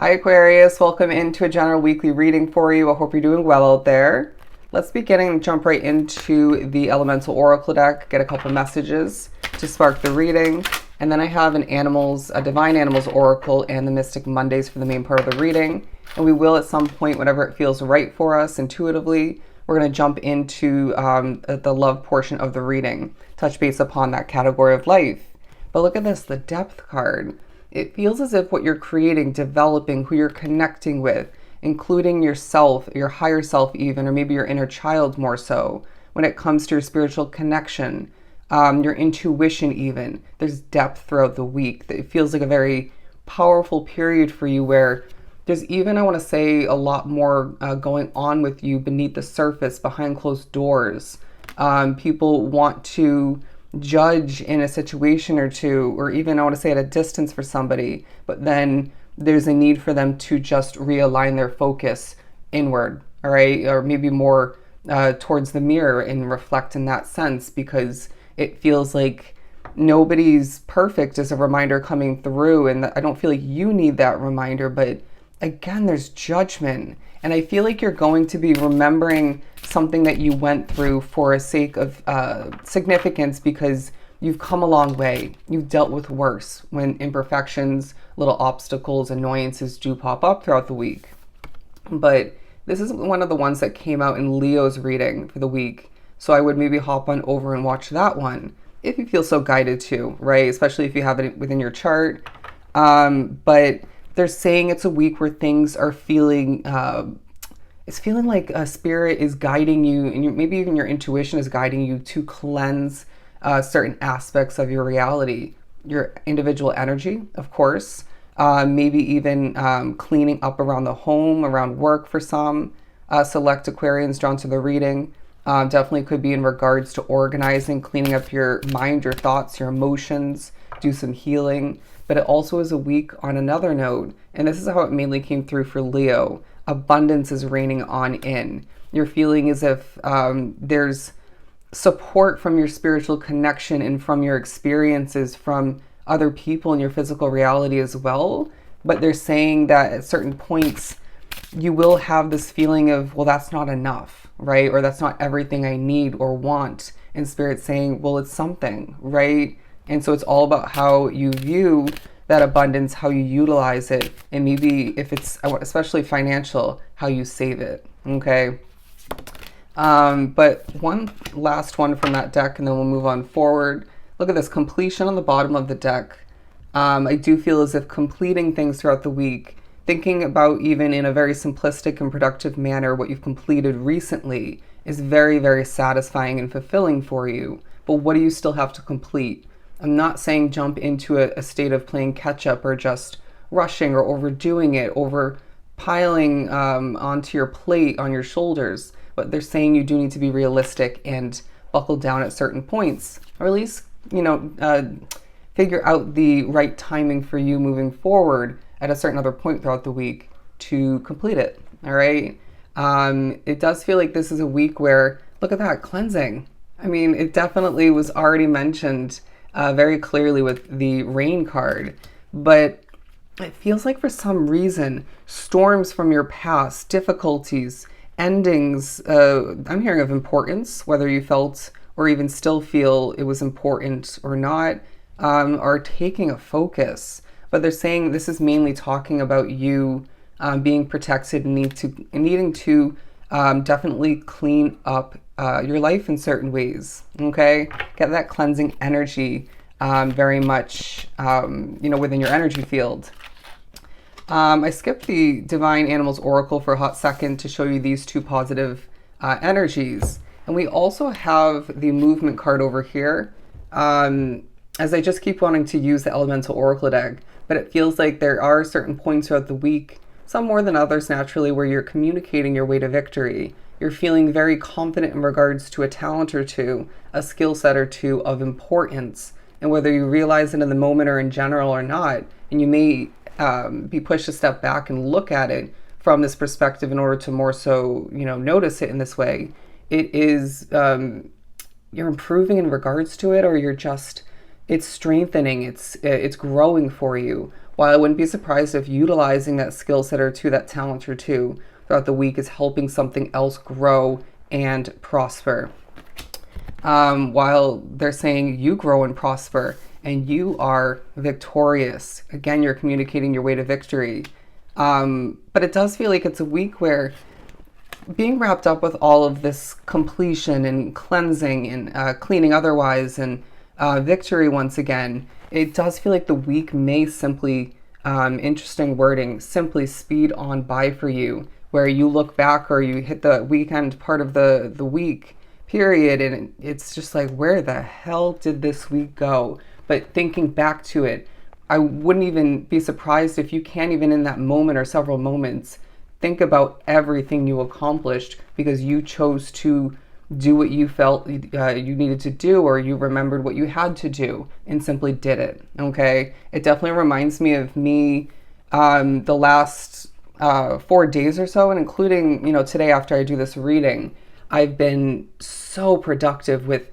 Hi Aquarius, welcome into a general weekly reading for you. I hope you're doing well out there. Let's begin and jump right into the Elemental Oracle deck, get a couple messages to spark the reading. And then I have a Divine Animals Oracle and the Mystic Mondays for the main part of the reading. And we will at some point, whenever it feels right for us intuitively, we're going to jump into the love portion of the reading, touch base upon that category of life. But look at this, the Depth card. It feels as if what you're creating, developing, who you're connecting with, including yourself, your higher self even, or maybe your inner child more so, when it comes to your spiritual connection, your intuition even. There's depth throughout the week. It feels like a very powerful period for you where there's even, I want to say, a lot more going on with you beneath the surface, behind closed doors. People want to judge in a situation or two, or even I want to say at a distance for somebody, but then there's a need for them to just realign their focus inward, all right, or maybe more towards the mirror and reflect in that sense, because it feels like nobody's perfect is a reminder coming through, and I don't feel like you need that reminder, but again, there's judgment. And I feel like you're going to be remembering something that you went through for a sake of significance, because you've come a long way. You've dealt with worse when imperfections, little obstacles, annoyances do pop up throughout the week. But this is one of the ones that came out in Leo's reading for the week. So I would maybe hop on over and watch that one if you feel so guided to, right? Especially if you have it within your chart. But they're saying it's a week where things are feeling, it's feeling like a spirit is guiding you, and maybe even your intuition is guiding you to cleanse certain aspects of your reality, your individual energy, of course, maybe even cleaning up around the home, around work for some select Aquarians drawn to the reading. Definitely could be in regards to organizing, cleaning up your mind, your thoughts, your emotions, do some healing. But it also is a week on another note, and this is how it mainly came through for Leo. Abundance is reigning on in. You're feeling as if there's support from your spiritual connection and from your experiences from other people in your physical reality as well. But they're saying that at certain points, you will have this feeling of, well, that's not enough, right? Or that's not everything I need or want. And Spirit's saying, well, it's something, right? And so it's all about how you view that abundance, how you utilize it, and maybe if it's especially financial, how you save it, okay? But one last one from that deck, and then we'll move on forward. Look at this, completion on the bottom of the deck. I do feel as if completing things throughout the week, thinking about even in a very simplistic and productive manner what you've completed recently is very, very satisfying and fulfilling for you. But what do you still have to complete? I'm not saying jump into a state of playing catch up or just rushing or overdoing it, over piling onto your plate, on your shoulders. But they're saying you do need to be realistic and buckle down at certain points, or at least, figure out the right timing for you moving forward at a certain other point throughout the week to complete it. All right. It does feel like this is a week where, look at that, cleansing. I mean, it definitely was already mentioned very clearly with the rain card, but it feels like for some reason, storms from your past, difficulties, endings, I'm hearing of importance, whether you felt or even still feel it was important or not, are taking a focus. But they're saying this is mainly talking about you being protected and needing to definitely clean up your life in certain ways, okay? Get that cleansing energy very much, within your energy field. I skipped the Divine Animals Oracle for a hot second to show you these two positive energies. And we also have the movement card over here, as I just keep wanting to use the Elemental Oracle deck, but it feels like there are certain points throughout the week, some more than others naturally, where you're communicating your way to victory. You're feeling very confident in regards to a talent or two, a skill set or two of importance. And whether you realize it in the moment or in general or not, and you may be pushed a step back and look at it from this perspective in order to more so, notice it in this way, it is, you're improving in regards to it, or you're just, it's strengthening, it's growing for you. while I wouldn't be surprised if utilizing that skill set or two, that talent or two throughout the week is helping something else grow and prosper. While they're saying you grow and prosper and you are victorious. Again, you're communicating your way to victory. But it does feel like it's a week where being wrapped up with all of this completion and cleansing and cleaning otherwise and victory once again, it does feel like the week may simply, interesting wording, simply speed on by for you, where you look back or you hit the weekend part of the week period and it's just like, where the hell did this week go? But thinking back to it, I wouldn't even be surprised if you can't even in that moment or several moments think about everything you accomplished because you chose to do what you felt you needed to do, or you remembered what you had to do and simply did it. Okay, it definitely reminds me of me the last 4 days or so, and including today after I do this reading, I've been so productive with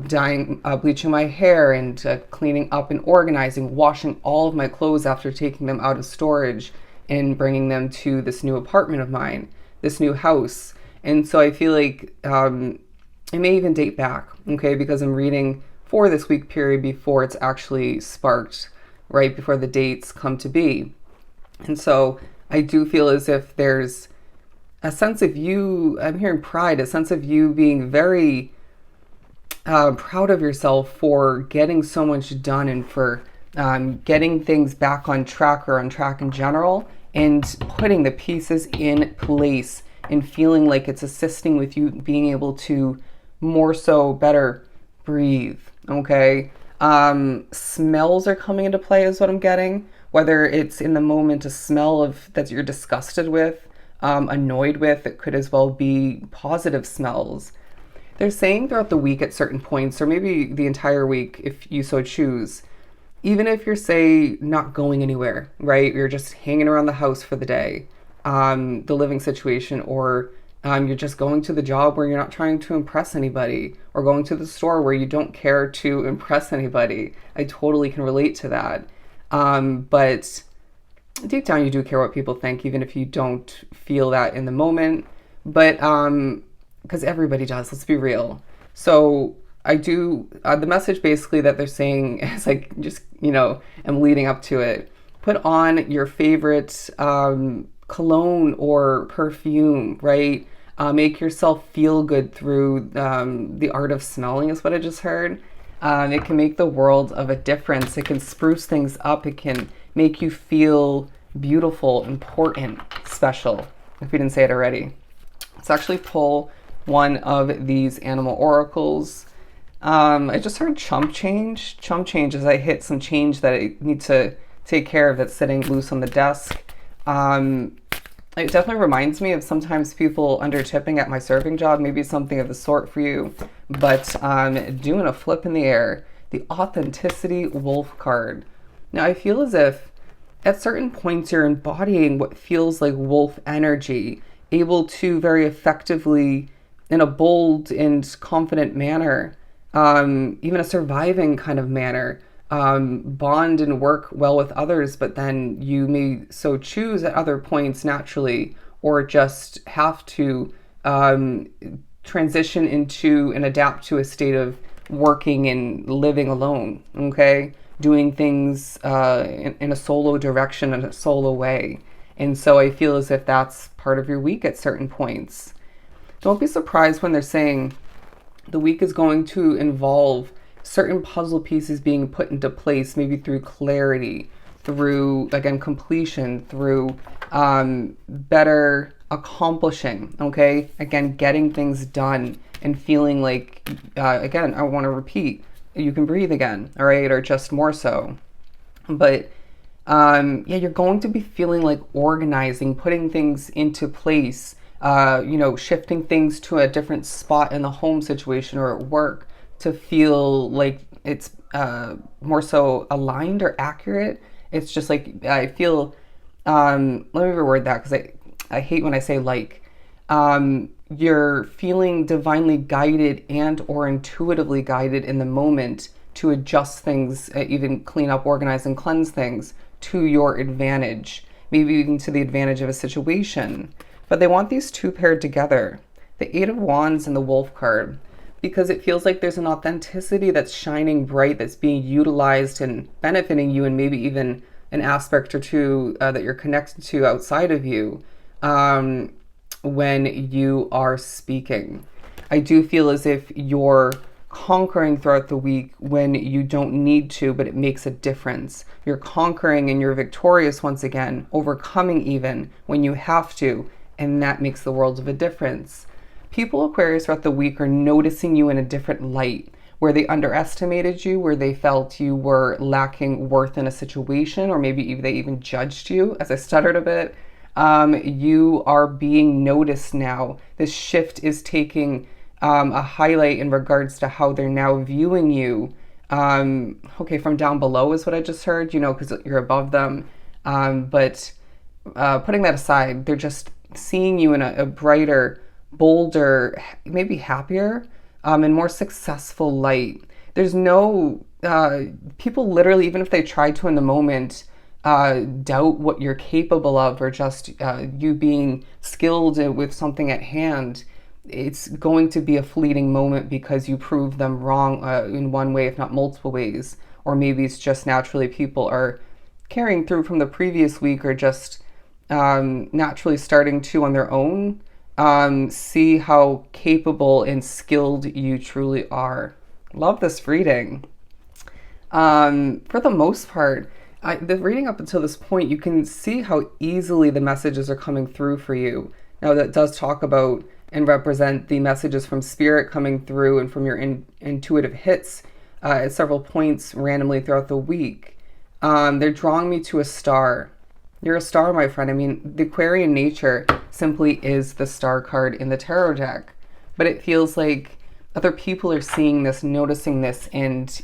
dyeing, bleaching my hair and cleaning up and organizing, washing all of my clothes after taking them out of storage and bringing them to this new apartment of mine, this new house. And so I feel like it may even date back, okay, because I'm reading for this week period before it's actually sparked, right before the dates come to be. And so I do feel as if there's a sense of you, I'm hearing pride, a sense of you being very proud of yourself for getting so much done and for getting things back on track or on track in general and putting the pieces in place and feeling like it's assisting with you being able to more so better breathe, okay? Smells are coming into play is what I'm getting, whether it's in the moment a smell of that you're disgusted with, annoyed with. It could as well be positive smells. They're saying throughout the week at certain points, or maybe the entire week if you so choose, even if you're, say, not going anywhere, right? You're just hanging around the house for the day, the living situation, or you're just going to the job where you're not trying to impress anybody, or going to the store where you don't care to impress anybody. I totally can relate to that. But deep down, you do care what people think, even if you don't feel that in the moment. But because everybody does, let's be real. So I do, the message basically that they're saying is like, just, I'm leading up to it. Put on your favorite cologne or perfume, right? Make yourself feel good through the art of smelling is what I just heard. It can make the world of a difference. It can spruce things up. It can make you feel beautiful, important, special, if we didn't say it already. Let's actually pull one of these animal oracles. I just heard chump change. Chump change as I hit some change that I need to take care of that's sitting loose on the desk. It definitely reminds me of sometimes people under tipping at my serving job, maybe something of the sort for you, but doing a flip in the air, the authenticity wolf card. Now I feel as if at certain points you're embodying what feels like wolf energy, able to very effectively, in a bold and confident manner, even a surviving kind of manner, bond and work well with others, but then you may so choose at other points naturally, or just have to transition into and adapt to a state of working and living alone, okay? Doing things in a solo direction, in a solo way. And so I feel as if that's part of your week at certain points. Don't be surprised when they're saying the week is going to involve certain puzzle pieces being put into place, maybe through clarity, through, again, completion, through better accomplishing, okay? Again, getting things done and feeling like, again, I want to repeat, you can breathe again, all right? Or just more so. But you're going to be feeling like organizing, putting things into place, shifting things to a different spot in the home situation or at work to feel like it's more so aligned or accurate. It's just like, I feel, let me reword that because I hate when I say like, you're feeling divinely guided and or intuitively guided in the moment to adjust things, even clean up, organize, and cleanse things to your advantage, maybe even to the advantage of a situation. But they want these two paired together, the Eight of Wands and the Wolf card, because it feels like there's an authenticity that's shining bright, that's being utilized and benefiting you, and maybe even an aspect or two that you're connected to outside of you when you are speaking. I do feel as if you're conquering throughout the week when you don't need to, but it makes a difference. You're conquering and you're victorious once again, overcoming even when you have to, and that makes the world of a difference. People, Aquarius, throughout the week are noticing you in a different light, where they underestimated you, where they felt you were lacking worth in a situation, or maybe they even judged you, as I stuttered a bit. You are being noticed now. This shift is taking a highlight in regards to how they're now viewing you. Okay, from down below is what I just heard, because you're above them. But putting that aside, they're just seeing you in a brighter, bolder, maybe happier, and more successful light. There's no, people literally, even if they try to in the moment, doubt what you're capable of, or just you being skilled with something at hand, it's going to be a fleeting moment because you prove them wrong in one way, if not multiple ways. Or maybe it's just naturally people are carrying through from the previous week, or just naturally starting to on their own see how capable and skilled you truly are. Love this reading. For the most part, the reading up until this point, you can see how easily the messages are coming through for you. Now, that does talk about and represent the messages from spirit coming through and from your intuitive hits at several points randomly throughout the week. They're drawing me to a star. You're a star, my friend. I mean, the Aquarian nature simply is the star card in the tarot deck. But it feels like other people are seeing this, noticing this, and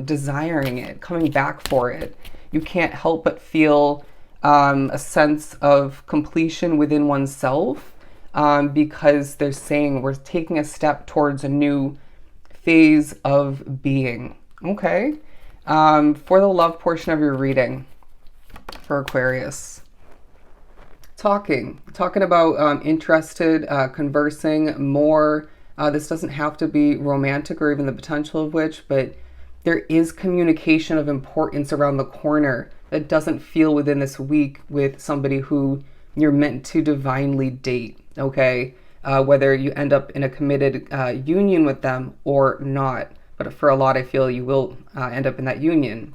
desiring it, coming back for it. You can't help but feel a sense of completion within oneself, because they're saying we're taking a step towards a new phase of being. Okay. For the love portion of your reading for Aquarius, talking about interested, conversing more. This doesn't have to be romantic or even the potential of which, but there is communication of importance around the corner that doesn't feel within this week with somebody who you're meant to divinely date. Okay, whether you end up in a committed union with them or not. But for a lot, I feel you will end up in that union,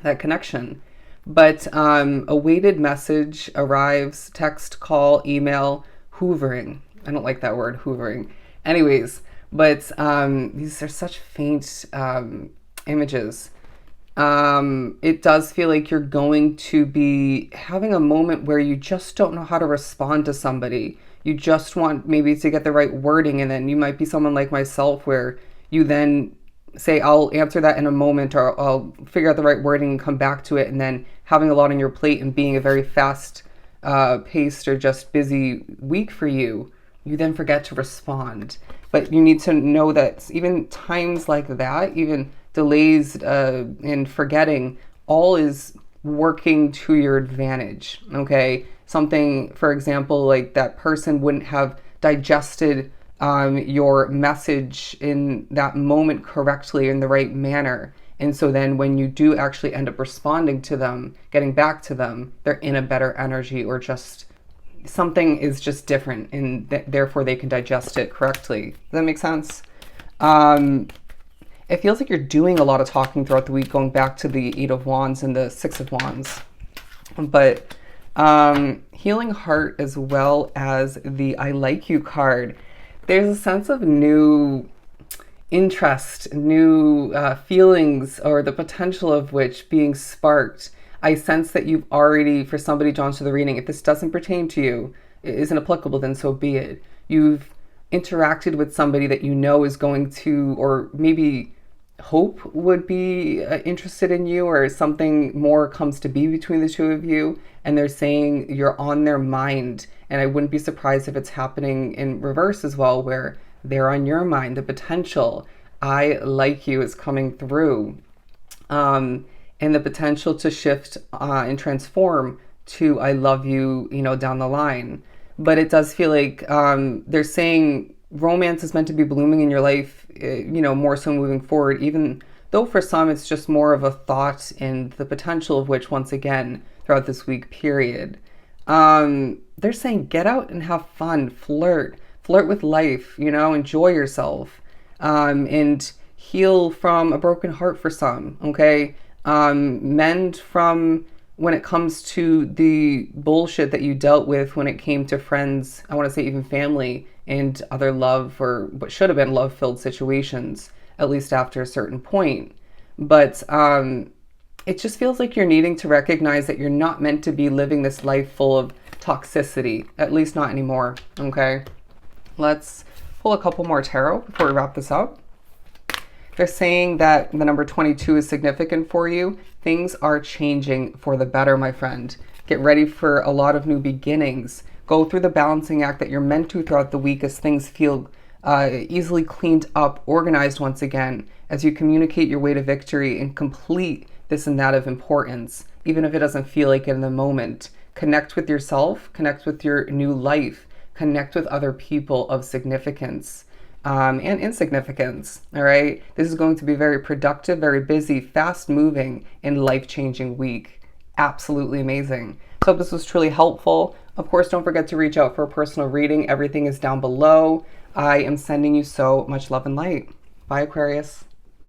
that connection. But a weighted message arrives, text, call, email, hoovering. I don't like that word, hoovering. Anyways, but these are such faint images. It does feel like you're going to be having a moment where you just don't know how to respond to somebody. You just want maybe to get the right wording, and then you might be someone like myself where you then say, I'll answer that in a moment, or I'll figure out the right wording and come back to it, and then having a lot on your plate and being a very fast paced or just busy week for you, you then forget to respond. But you need to know that even times like that, even delays in forgetting, all is working to your advantage. Okay, something, for example, like that person wouldn't have digested your message in that moment correctly, in the right manner, and so then when you do actually end up responding to them, getting back to them, they're in a better energy, or just something is just different, and therefore they can digest it correctly. Does that make sense? It feels like you're doing a lot of talking throughout the week, going back to the Eight of Wands and the Six of Wands. But healing heart, as well as the I like you card. There's a sense of new interest, new feelings, or the potential of which being sparked. I sense that you've already, for somebody drawn to the reading, if this doesn't pertain to you, it isn't applicable, then so be it. You've interacted with somebody that you know is going to, or maybe hope would be interested in you, or something more comes to be between the two of you, and they're saying you're on their mind. And I wouldn't be surprised if it's happening in reverse as well, where they're on your mind. The potential I like you is coming through. and the potential to shift and transform to I love you, down the line. But it does feel like they're saying romance is meant to be blooming in your life, more so moving forward, even though for some it's just more of a thought and the potential of which, once again, throughout this week period. They're saying get out and have fun, flirt with life, enjoy yourself, and heal from a broken heart for some, okay? Mend from when it comes to the bullshit that you dealt with when it came to friends, I want to say even family, and other love or what should have been love-filled situations, at least after a certain point. But it just feels like you're needing to recognize that you're not meant to be living this life full of toxicity, at least not anymore, okay? Let's pull a couple more tarot before we wrap this up. They're saying that the number 22 is significant for you. Things are changing for the better, my friend. Get ready for a lot of new beginnings. Go through the balancing act that you're meant to throughout the week as things feel easily cleaned up, organized once again, as you communicate your way to victory and complete this and that of importance, even if it doesn't feel like it in the moment. Connect with yourself, connect with your new life, connect with other people of significance. And insignificance, all right? This is going to be very productive, very busy, fast-moving, and life-changing week. Absolutely amazing. So hope this was truly helpful. Of course, don't forget to reach out for a personal reading. Everything is down below. I am sending you so much love and light. Bye, Aquarius.